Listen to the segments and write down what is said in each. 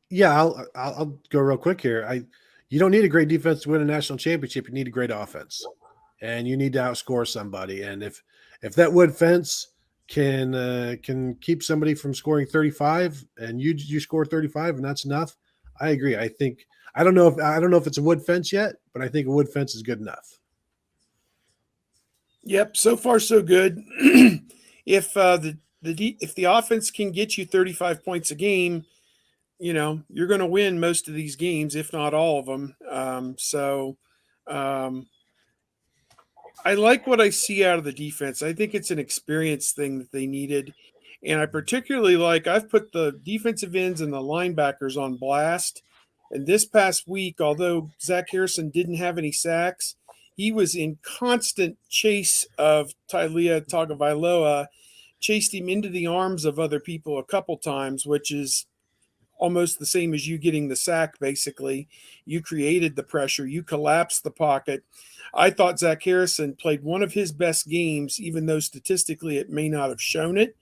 Yeah, I'll go real quick here. You don't need a great defense to win a national championship. You need a great offense, and you need to outscore somebody. And if that wood fence can keep somebody from scoring 35, and you score 35, and that's enough, I agree. I don't know if it's a wood fence yet, but I think a wood fence is good enough. Yep, so far so good. If if the offense can get you 35 points a game, you're going to win most of these games, if not all of them. Um, I like what I see out of the defense. I think it's an experience thing that they needed. And I particularly I've put the defensive ends and the linebackers on blast. And this past week, although Zach Harrison didn't have any sacks, he was in constant chase of Tylea Tagovailoa, chased him into the arms of other people a couple times, which is almost the same as you getting the sack, basically. You created the pressure, you collapsed the pocket. I thought Zach Harrison played one of his best games, even though statistically it may not have shown it.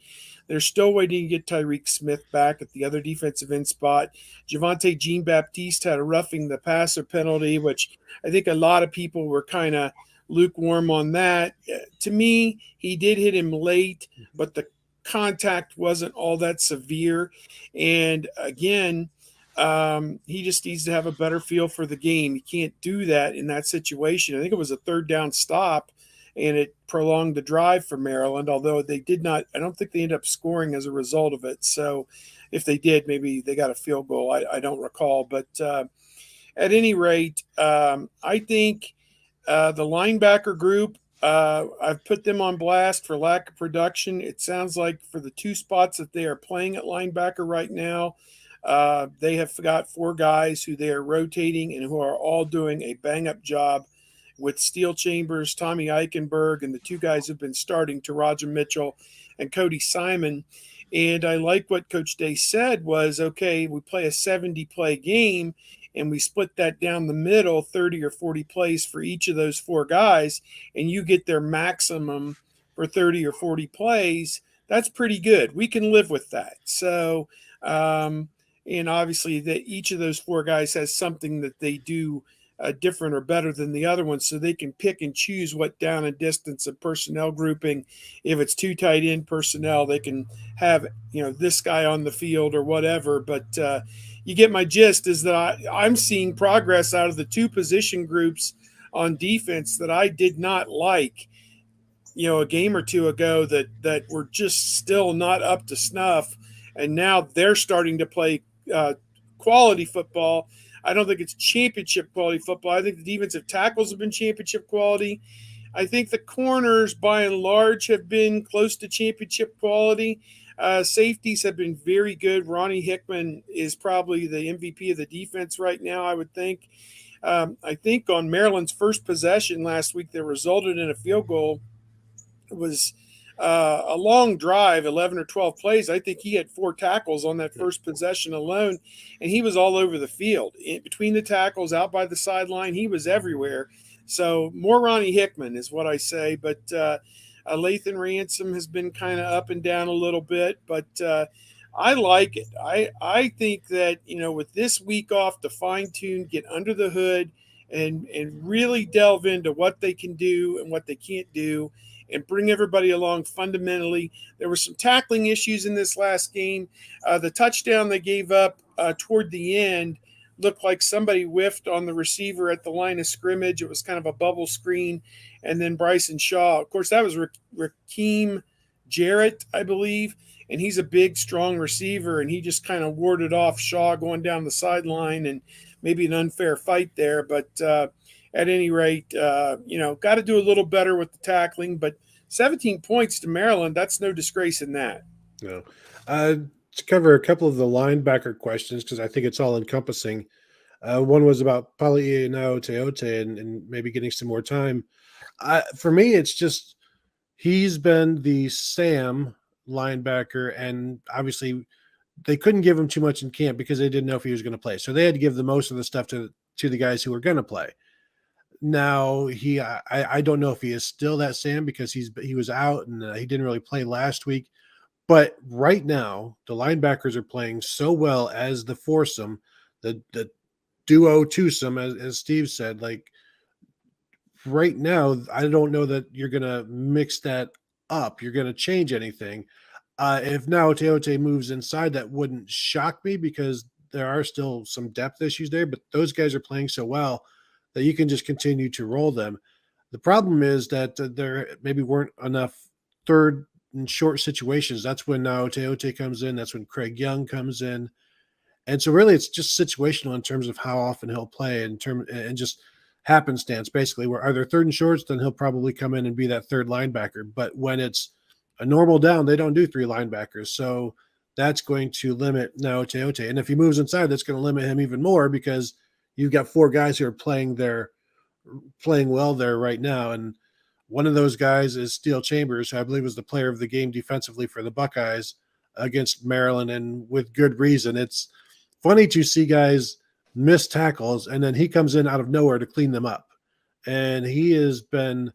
They're still waiting to get Tyreek Smith back at the other defensive end spot. Javante Jean Baptiste had a roughing the passer penalty, which I think a lot of people were kind of lukewarm on that. To me, he did hit him late, but the contact wasn't all that severe. And again, he just needs to have a better feel for the game. He can't do that in that situation. I think it was a third down stop, and it prolonged the drive for Maryland, although they did not, I don't think they ended up scoring as a result of it. So if they did, maybe they got a field goal. I don't recall. But at any rate, I think the linebacker group, I've put them on blast for lack of production. It sounds like for the two spots that they are playing at linebacker right now, they have got four guys who they are rotating and who are all doing a bang up job with Steel Chambers, Tommy Eichenberg, and the two guys who've been starting, to Roger Mitchell and Cody Simon. And I like what Coach Day said was, okay, we play a 70 play game and we split that down the middle, 30 or 40 plays for each of those four guys, and you get their maximum for 30 or 40 plays. That's pretty good. We can live with that. So, and obviously that each of those four guys has something that they do different or better than the other ones, so they can pick and choose what down and distance and personnel grouping. If it's two tight end personnel, they can have this guy on the field or whatever. But you get my gist. Is that I'm seeing progress out of the two position groups on defense that I did not like, a game or two ago, that were just still not up to snuff, and now they're starting to play quality football. I don't think it's championship quality football. I think the defensive tackles have been championship quality. I think the corners, by and large, have been close to championship quality. Safeties have been very good. Ronnie Hickman is probably the MVP of the defense right now, I would think. I think on Maryland's first possession last week that resulted in a field goal, it was a long drive, 11 or 12 plays. I think he had four tackles on that first possession alone, and he was all over the field. Between the tackles, out by the sideline, he was everywhere. So more Ronnie Hickman is what I say. But Lathan Ransom has been kind of up and down a little bit, but I like it. I think that, with this week off to fine tune, get under the hood, and really delve into what they can do and what they can't do, and bring everybody along fundamentally. There were some tackling issues in this last game. The touchdown they gave up toward the end looked like somebody whiffed on the receiver at the line of scrimmage. It was kind of a bubble screen. And then Bryson Shaw, of course, that was Raheem Jarrett, I believe. And he's a big, strong receiver, and he just kind of warded off Shaw going down the sideline, and maybe an unfair fight there. But at any rate, got to do a little better with the tackling. But 17 points to Maryland, that's no disgrace in that. No. To cover a couple of the linebacker questions, because I think it's all encompassing. One was about Poliano Teote and maybe getting some more time. For me, it's just he's been the Sam linebacker, and obviously they couldn't give him too much in camp because they didn't know if he was going to play. So they had to give the most of the stuff to the guys who were going to play. Now I don't know if he is still that Sam because he was out and he didn't really play last week. But right now, the linebackers are playing so well as the foursome, the duo twosome, as Steve said. Like right now, I don't know that you're gonna mix that up. You're gonna change anything. If now Teote moves inside, that wouldn't shock me because there are still some depth issues there. But those guys are playing so well that you can just continue to roll them. The problem is that there maybe weren't enough third and short situations. That's when now Teote comes in. That's when Craig Young comes in. And so really it's just situational in terms of how often he'll play and just happenstance basically where are there third and shorts, then he'll probably come in and be that third linebacker. But when it's a normal down, they don't do three linebackers. So that's going to limit now Teote. And if he moves inside, that's going to limit him even more because you've got four guys who are playing well there right now. And one of those guys is Steele Chambers, who I believe was the player of the game defensively for the Buckeyes against Maryland, and with good reason. It's funny to see guys miss tackles, and then he comes in out of nowhere to clean them up. And he has been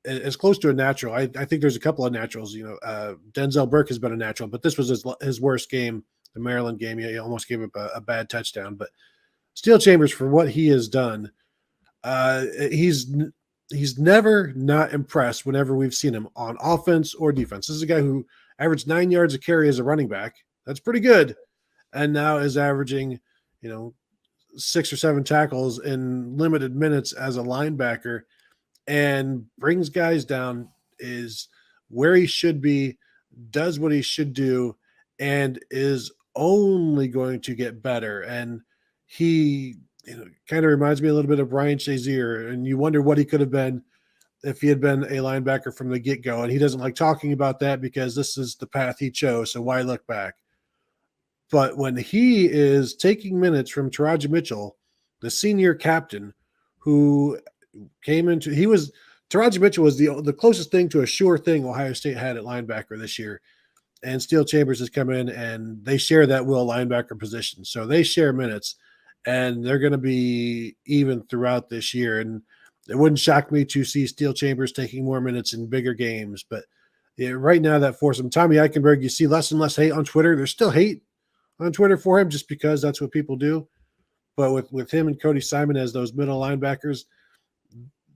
as close to a natural. I think there's a couple of naturals. Denzel Burke has been a natural, but this was his worst game, the Maryland game. He almost gave up a bad touchdown. But Steele Chambers, for what he has done, he's never not impressed whenever we've seen him on offense or defense. This is a guy who averaged 9 yards a carry as a running back. That's pretty good. And now is averaging, 6 or 7 tackles in limited minutes as a linebacker and brings guys down, is where he should be, does what he should do, and is only going to get better. And he kind of reminds me a little bit of Brian Shazier, and you wonder what he could have been if he had been a linebacker from the get-go. And he doesn't like talking about that because this is the path he chose, so why look back? But when he is taking minutes from Taraji Mitchell, the senior captain, who Taraji Mitchell was the closest thing to a sure thing Ohio State had at linebacker this year. And Steele Chambers has come in and they share that will linebacker position. So they share minutes and they're going to be even throughout this year. And it wouldn't shock me to see Steele Chambers taking more minutes in bigger games. But right now that foursome, Tommy Eichenberg, you see less and less hate on Twitter. There's still hate on Twitter for him just because that's what people do. But with him and Cody Simon as those middle linebackers,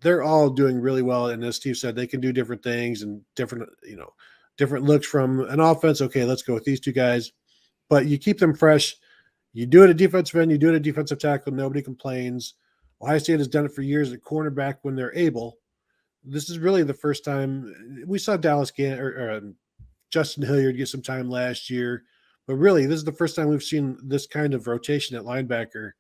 they're all doing really well. And as Steve said, they can do different things and different looks from an offense. Okay, let's go with these two guys. But you keep them fresh. You do it at defensive end, you do it at defensive tackle, nobody complains. Ohio State has done it for years at cornerback when they're able. This is really the first time we saw Justin Hilliard get some time last year. But really, this is the first time we've seen this kind of rotation at linebacker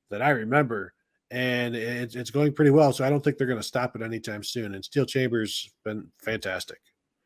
that I remember. And it's going pretty well. So I don't think they're going to stop it anytime soon. And Steele Chambers has been fantastic.